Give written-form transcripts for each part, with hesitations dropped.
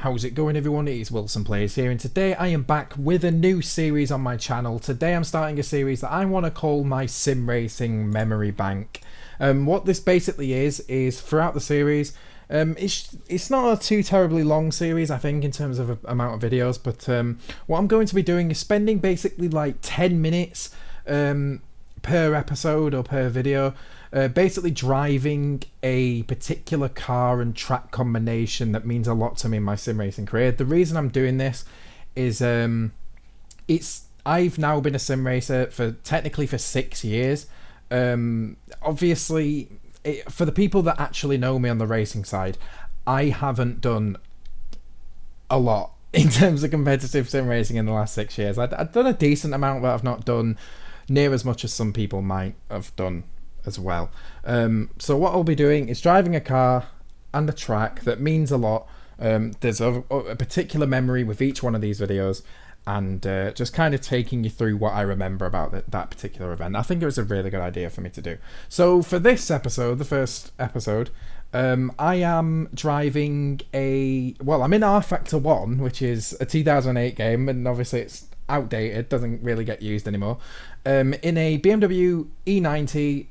How's it going, everyone? It's WilsonPlays here, and today I am back with a new series on my channel. Today I'm starting a series that I want to call my Sim Racing Memory Bank. What this basically is throughout the series, it's not a too terribly long series, I think, in terms of amount of videos, but what I'm going to be doing is spending basically like 10 minutes per episode or per video, basically driving a particular car and track combination that means a lot to me in my sim racing career. The reason I'm doing this is I've now been a sim racer technically for 6 years. Obviously, for the people that actually know me on the racing side, I haven't done a lot in terms of competitive sim racing in the last 6 years. I've done a decent amount, but I've not done near as much as some people might have done as well. So what I'll be doing is driving a car and a track that means a lot. There's a particular memory with each one of these videos, and just kind of taking you through what I remember about that particular event. I think it was a really good idea for me to do. So for this episode, the first episode, I am driving I'm in R Factor 1, which is a 2008 game, and obviously it's outdated, doesn't really get used anymore, in a BMW E90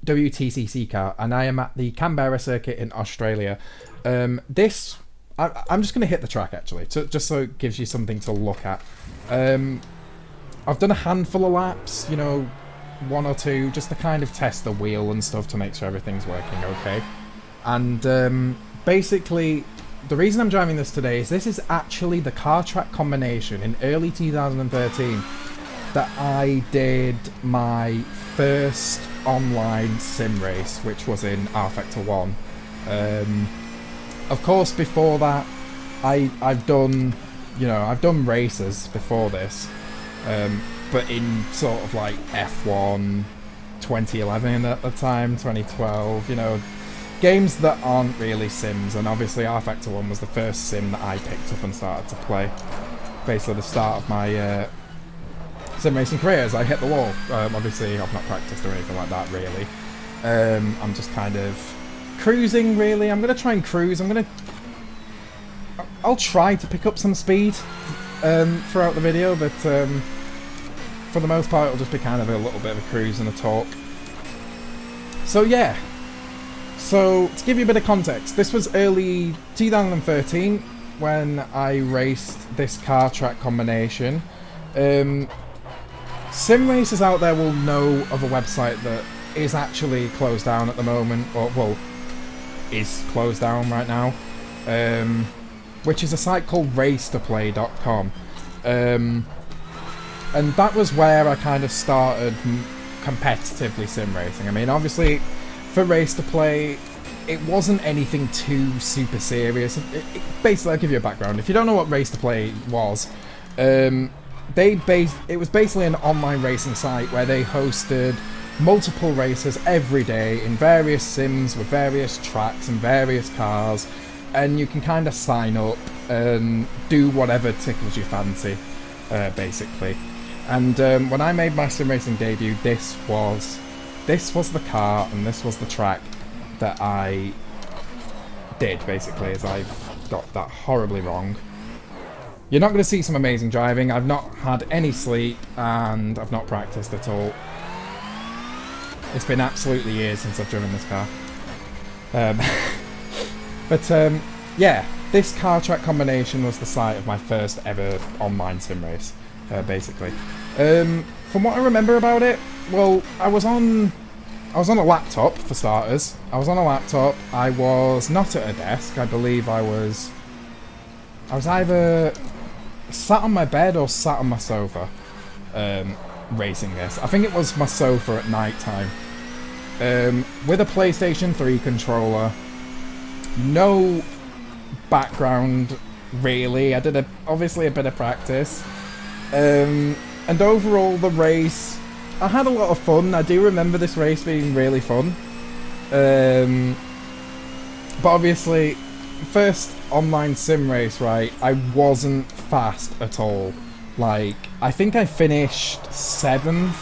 WTCC car, and I am at the Canberra circuit in Australia. I'm just going to hit the track actually, just so it gives you something to look at. I've done a handful of laps, you know, 1 or 2, just to kind of test the wheel and stuff to make sure everything's working okay. And basically, the reason I'm driving this today is this is actually the car track combination in early 2013 that I did my first online sim race, which was in R Factor 1. Of course, before that, I've done races before this, but in sort of like F1 2011 at the time, 2012, you know, games that aren't really sims. And obviously R Factor 1 was the first sim that I picked up and started to play. Basically the start of my sim racing career as I hit the wall. Obviously I've not practiced or anything like that really. I'm just kind of cruising really. I'm going to try and cruise. I'll try to pick up some speed throughout the video, but for the most part it'll just be kind of a little bit of a cruise and a talk. So yeah. So to give you a bit of context, this was early 2013 when I raced this car track combination. Sim racers out there will know of a website that is actually closed down at the moment, or well, is closed down right now, which is a site called racetoplay.com. And that was where I kind of started competitively sim racing. I mean, obviously, for Race to Play, it wasn't anything too super serious. Basically, I'll give you a background. If you don't know what Race to Play was, it was basically an online racing site where they hosted multiple races every day in various sims with various tracks and various cars, and you can kind of sign up and do whatever tickles your fancy, basically. And when I made my sim racing debut, this was the car and this was the track that I did, basically, as I've got that horribly wrong. You're not going to see some amazing driving. I've not had any sleep and I've not practiced at all. It's been absolutely years since I've driven this car. Yeah, this car track combination was the site of my first ever online sim race, basically. From what I remember about it, well, I was on a laptop, for starters. I was on a laptop. I was not at a desk. I believe I was either sat on my bed or sat on my sofa, racing this. I think it was my sofa at night time, with a PlayStation 3 controller. No background really. I did obviously a bit of practice, and overall the race, I had a lot of fun. I do remember this race being really fun, but obviously first online sim race, right, I wasn't fast at all. Like, I think I finished 7th,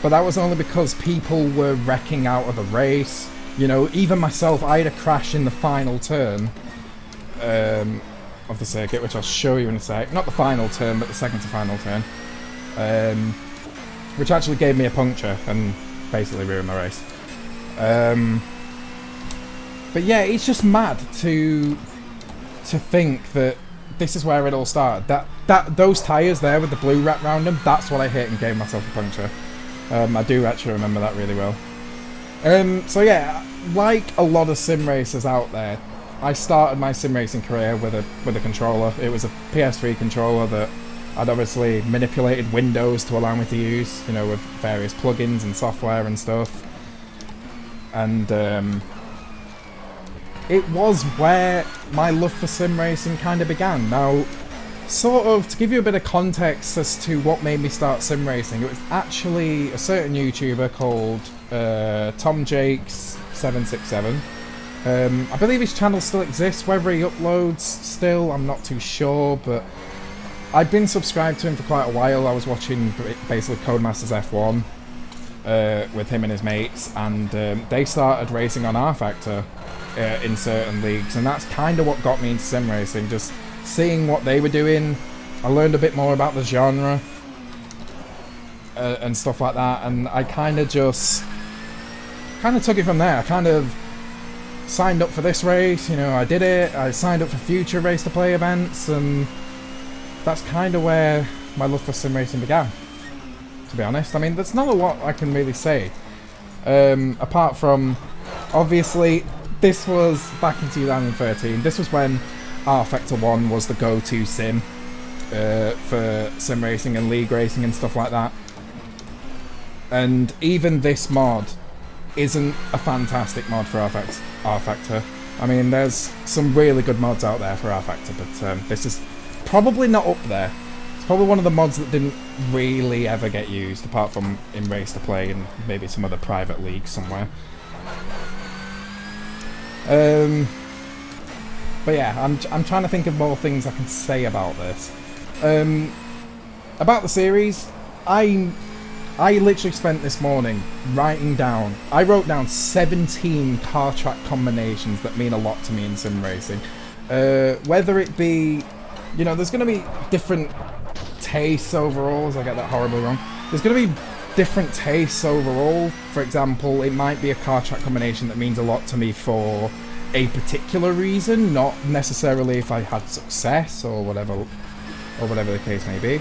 but that was only because people were wrecking out of the race. You know, even myself, I had a crash in the final turn, of the circuit, which I'll show you in a sec. Not the final turn, but the second to final turn. Which actually gave me a puncture and basically ruined my race. But yeah, it's just mad to think that this is where it all started. Those tyres there with the blue wrapped around them, that's what I hit and gave myself a puncture. I do actually remember that really well. So yeah, like a lot of sim racers out there, I started my sim racing career with a controller. It was a PS3 controller that I'd obviously manipulated Windows to allow me to use, you know, with various plugins and software and stuff. And it was where my love for sim racing kind of began. Now, sort of, to give you a bit of context as to what made me start sim racing, it was actually a certain YouTuber called TomJakes767. I believe his channel still exists. Whether he uploads still, I'm not too sure, but I'd been subscribed to him for quite a while. I was watching basically Codemasters F1 with him and his mates, and they started racing on R-Factor in certain leagues, and that's kind of what got me into sim racing. Just seeing what they were doing, I learned a bit more about the genre and stuff like that, and I kind of took it from there. I kind of signed up for this race, you know, I did it, I signed up for future race to play events, and that's kind of where my love for sim racing began, to be honest. I mean, there's not a lot I can really say, apart from, obviously, this was back in 2013. This was when R-Factor 1 was the go-to sim for sim racing and league racing and stuff like that. And even this mod isn't a fantastic mod for R-Factor. I mean, there's some really good mods out there for R-Factor, but this is probably not up there. It's probably one of the mods that didn't really ever get used, apart from in Race to Play and maybe some other private league somewhere. But yeah, I'm trying to think of more things I can say about this. About the series, I literally spent this morning writing down. I wrote down 17 car track combinations that mean a lot to me in sim racing. Whether it be, you know, there's going to be different tastes overall. As I get that horribly wrong. There's going to be different tastes overall. For example, it might be a car track combination that means a lot to me for a particular reason, not necessarily if I had success or whatever the case may be.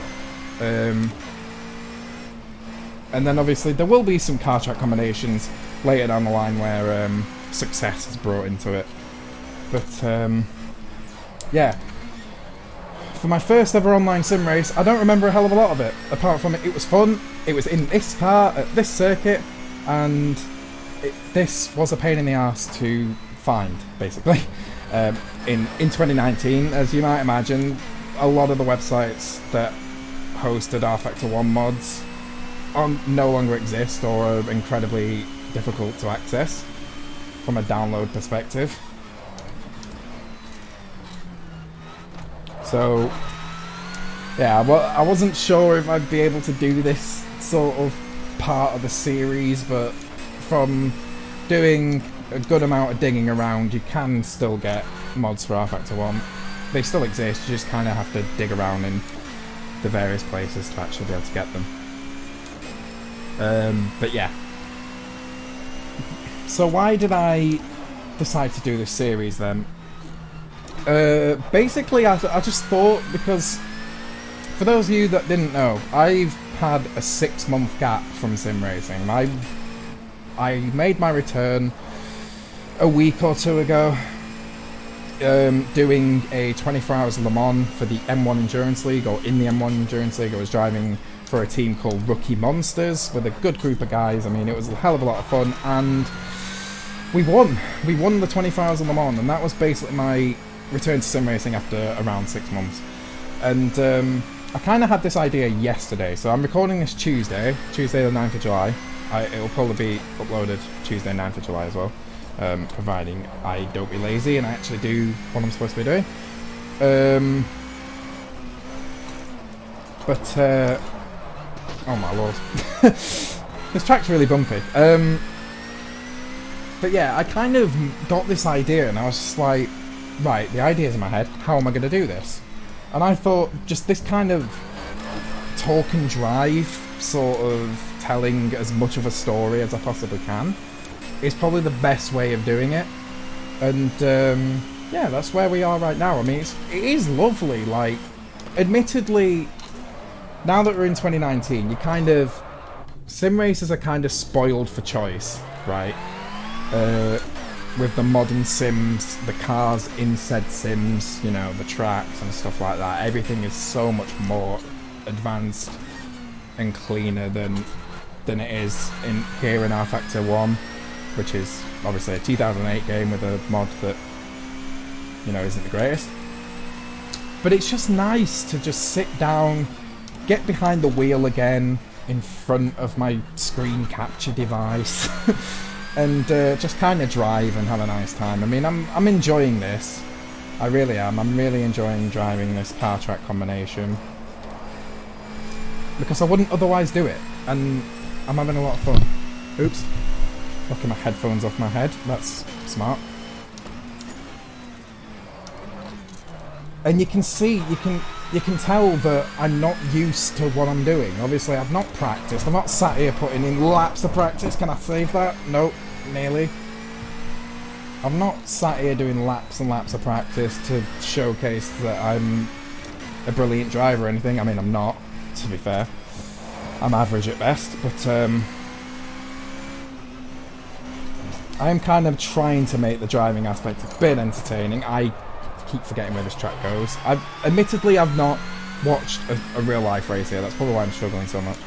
And then obviously there will be some car track combinations later down the line where success is brought into it. But yeah, for my first ever online sim race, I don't remember a hell of a lot of it, apart from it was fun, it was in this car, at this circuit, and this was a pain in the arse to find, basically. In 2019, as you might imagine, a lot of the websites that hosted R-Factor 1 mods no longer exist or are incredibly difficult to access from a download perspective. So yeah, well, I wasn't sure if I'd be able to do this sort of part of the series, but from doing a good amount of digging around, you can still get mods for R-Factor 1. They still exist, you just kind of have to dig around in the various places to actually be able to get them. But yeah. So why did I decide to do this series then? Basically, I just thought, because for those of you that didn't know, I've had a 6-month gap from sim racing. I made my return a week or two ago, doing a 24 Hours Le Mans for the M1 Endurance League, or in the M1 Endurance League. I was driving for a team called Rookie Monsters with a good group of guys. I mean, it was a hell of a lot of fun, and we won. We won the 24 Hours Le Mans, and that was basically my return to sim racing after around 6 months. And I kind of had this idea yesterday, so I'm recording this Tuesday the 9th of July. It'll probably be uploaded Tuesday 9th of July as well, providing I don't be lazy and I actually do what I'm supposed to be doing. Oh my lord. This track's really bumpy. But yeah, I kind of got this idea and I was just like, right, the idea's in my head, how am I going to do this? And I thought just this kind of talk and drive, sort of telling as much of a story as I possibly can, is probably the best way of doing it. And yeah, that's where we are right now. I mean, it is lovely. Like, admittedly, now that we're in 2019, you kind of... sim racers are kind of spoiled for choice, right? With the modern sims, the cars in said sims, you know, the tracks and stuff like that. Everything is so much more advanced and cleaner than it is here in R Factor 1, which is obviously a 2008 game with a mod that, you know, isn't the greatest. But it's just nice to just sit down, get behind the wheel again in front of my screen capture device and just kind of drive and have a nice time. I mean, I'm enjoying this. I really am. I'm really enjoying driving this car track combination because I wouldn't otherwise do it, and I'm having a lot of fun. Oops, knocking my headphones off my head. That's smart. And you can see, you can tell that I'm not used to what I'm doing. Obviously, I've not practiced. I'm not sat here putting in laps of practice. Can I save that? Nope, nearly. I'm not sat here doing laps and laps of practice to showcase that I'm a brilliant driver or anything. I mean, I'm not, to be fair. I'm average at best, but I'm kind of trying to make the driving aspect a bit entertaining. I keep forgetting where this track goes. Admittedly, I've not watched a real life race here. That's probably why I'm struggling so much.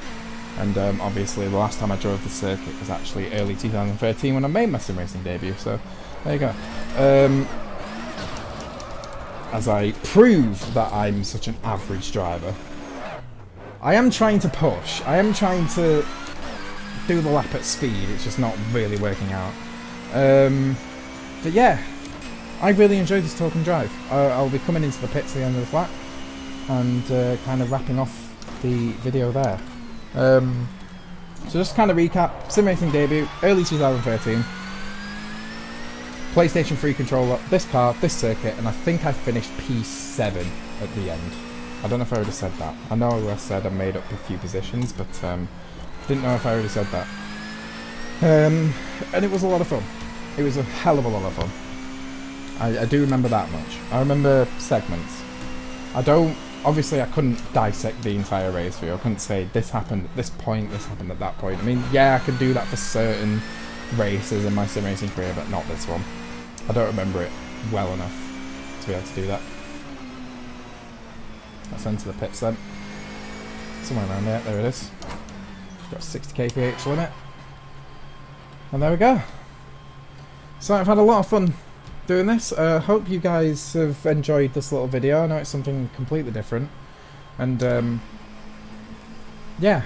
And obviously, the last time I drove the circuit was actually early 2013 when I made my sim racing debut. So there you go. As I prove that I'm such an average driver, I am trying to push. I am trying to do the lap at speed. It's just not really working out. But yeah. I really enjoyed this talk and drive. I'll be coming into the pits at the end of the flat and kind of wrapping off the video there. So just kind of recap, sim racing debut, early 2013. PlayStation 3 controller, this car, this circuit, and I think I finished P7 at the end. I don't know if I already said that. I know I said I made up a few positions, but didn't know if I already said that. And it was a lot of fun. It was a hell of a lot of fun. I do remember that much. I remember segments. Obviously I couldn't dissect the entire race for you. I couldn't say this happened at this point, this happened at that point. I mean, yeah, I could do that for certain races in my sim racing career, but not this one. I don't remember it well enough to be able to do that. Let's enter the pits then. Somewhere around there it is. Got a 60 kph limit. And there we go. So I've had a lot of fun doing this. Hope you guys have enjoyed this little video. I know it's something completely different, and yeah,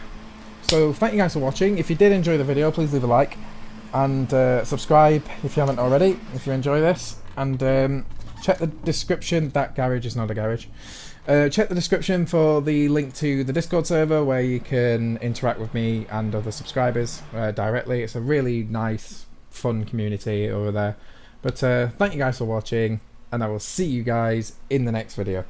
so thank you guys for watching. If you did enjoy the video, please leave a like and subscribe if you haven't already, if you enjoy this, and check the description. That garage is not a garage. Check the description for the link to the Discord server where you can interact with me and other subscribers directly. It's a really nice, fun community over there. But thank you guys for watching, and I will see you guys in the next video.